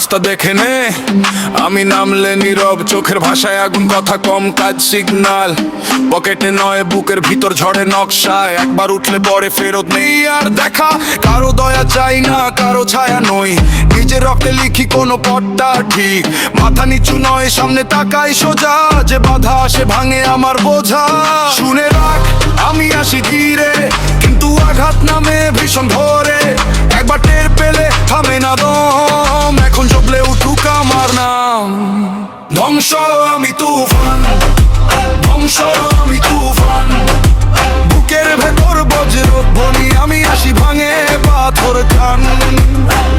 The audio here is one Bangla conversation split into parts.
রাস্তা দেখে নে, আমি নামলে নীরব, চোখের ভাষায় আগুন, কথা কম, কাজ সিগনাল। পকেটে নয়, বুকের ভিতর ঝড়ে নকশা, একবার উঠলে পরে ফেরত নেই আর দেখা। কারো দয়া চাই না, কারো ছায়া নই, নিজের রক্তে লিখি কোনো পথটা ঠিক। মাথা নিচু নয়, সামনে তাকাই সোজা, যে বাধা আসে ভাঙে আমার বোঝা। শুনে রাখ, আমি আসি ধীরে, কিন্তু আঘাত নামে ভীষণ ভোরে। একবার টের পেলে থামে না দম, এখন জবলে উঠুক আমার নাম। ধ্বংস আমি তুফান, ধ্বংস আমি তুফান, বুকের ভেতর বজ্রধ্বনি, আমি আসি ভাঙে পাথর খান।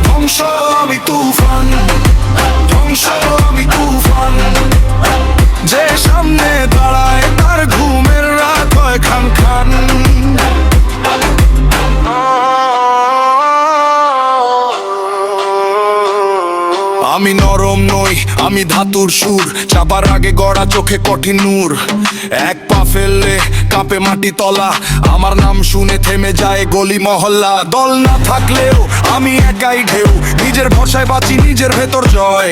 ধ্বংস আমি তুফান, ধ্বংস আমি তুফান, যে সামনে দাঁড়ায় তার ঘুমের রাত হয় খান খান। আমি নরম নই, আমি ধাতুর সুর, চাপার আগে গড়া চোখে কঠিন নূর। এক পা ফেললে কাঁপে মাটি তলা, আমার নাম শুনে থেমে যায় গলি মহল্লা। দল না থাকলেও আমি একাই ঢেউ, নিজের ভরসায় বাঁচি, নিজের ভেতর জয়।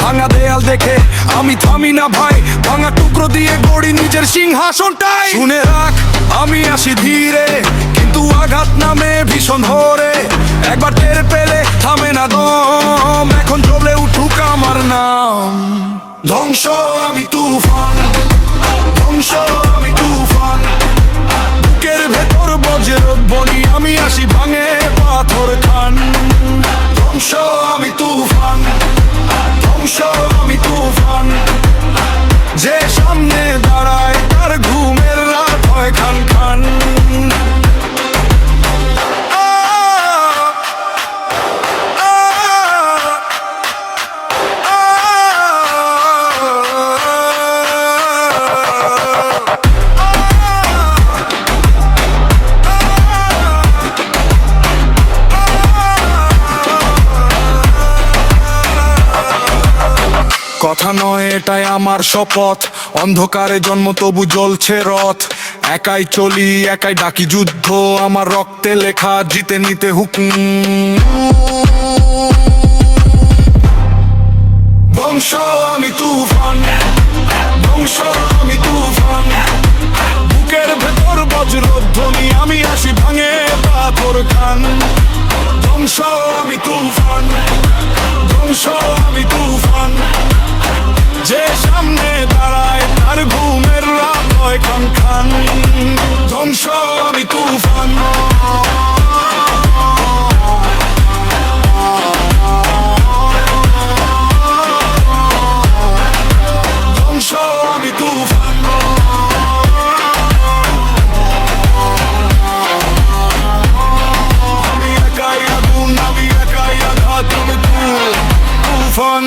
ভাঙা দেয়াল দেখে আমি থামি না ভাই, ভাঙা টুকরো দিয়ে গড়ি নিজের সিংহাসনটাই। শুনে রাখ, আমি আসি ধীরে, কিন্তু আঘাত নামে ভীষণ ভোরে। একবার টের পেলে থামে না দম, এখন চলে উঠুক আমার নাম। ধ্বংস আমি তুফান, ধ্বংস আমি তুফান, বুকের ভেতর বজ্রধ্বনি, আমি আসি ভাঙে পাথর খান। ধ্বংস আমি তুফান, ধ্বংস আমি তুফান, যে সামনে দাঁড়ায় তার ঘুমের রাত হয় খান খান। কথা নয়, এটাই আমার শপথ, অন্ধকারে জন্ম তবু জ্বলছে রথ। একাই চলি, একাই ডাকি যুদ্ধ, আমার রক্তে লেখা, জিতে নিতে হুকুম। ধ্বংস আমি তুফান, ধ্বংস আমি তুফান, বুকের ভেতর বজ্রধ্বনি, আমি আসি ভাঙে পাথর খান। ধ্বংস আমি তুফান, ধ্বংস আমি তুফান, যে সামনে দাঁড়ায় তার ঘুমের রাত হয় খান খান। ধ্বংস আমি তুফান, ধ্বংস আমি তুফান, আমি একাই আগুন, আমি একাই আঘাত, আমি তুফান।